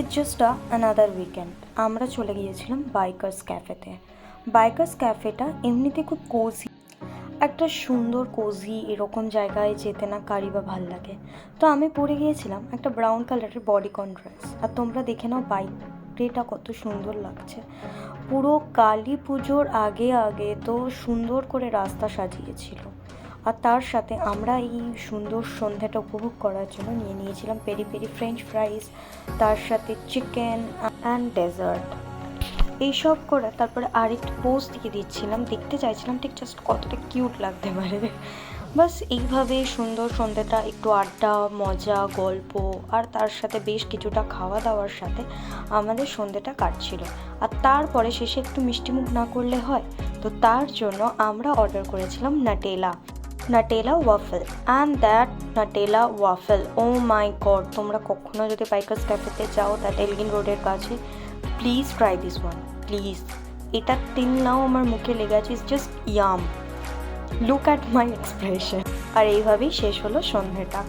It's just another weekend. আমরা চলে গিয়েছিলাম বাইকার্স ক্যাফেতে। বাইকার্স ক্যাফেটা এমনিতে খুব কোজি, একটা সুন্দর কোজি এরকম জায়গায় যেতে না কারি বা ভাল লাগে। তো আমি পরে গিয়েছিলাম একটা ব্রাউন কালারের বডিকন ড্রেস, আর তোমরা দেখে নাও বাইকটা কত সুন্দর লাগছে। পুরো কালী পুজোর আগে আগে তো সুন্দর করে রাস্তা সাজিয়েছিল, আর তার সাথে আমরা এই সুন্দর সন্ধ্যাটা উপভোগ করার জন্য নিয়ে নিয়েছিলাম পেরি পেরি ফ্রেঞ্চ ফ্রাইস, তার সাথে চিকেন অ্যান্ড ডেজার্ট এইসব করে। তারপরে আরেকটু পোজ দিয়ে দিচ্ছিলাম, দেখতে চাইছিলাম ঠিক জাস্ট কতটা কিউট লাগতে পারে। বাস এইভাবে সুন্দর সন্ধ্যাটা একটু আড্ডা, মজা, গল্প আর তার সাথে বেশ কিছুটা খাওয়া দাওয়ার সাথে আমাদের সন্ধ্যাটা কাটছিল। আর তারপরে শেষে একটু মিষ্টিমুখ না করলে হয়, তো তার জন্য আমরা অর্ডার করেছিলাম Nutella waffle. And that Nutella waffle, oh my god! তোমরা কখনো যদি বাইকার্স ক্যাফেতে যাও দ্যাট এলগিন রোডের কাছে, please try this one, please. এটা টিল নাও আমার মুখে লেগে আছে, it's just yum. Look at my expression. আর এইভাবেই শেষ হলো সন্ধ্যাটা।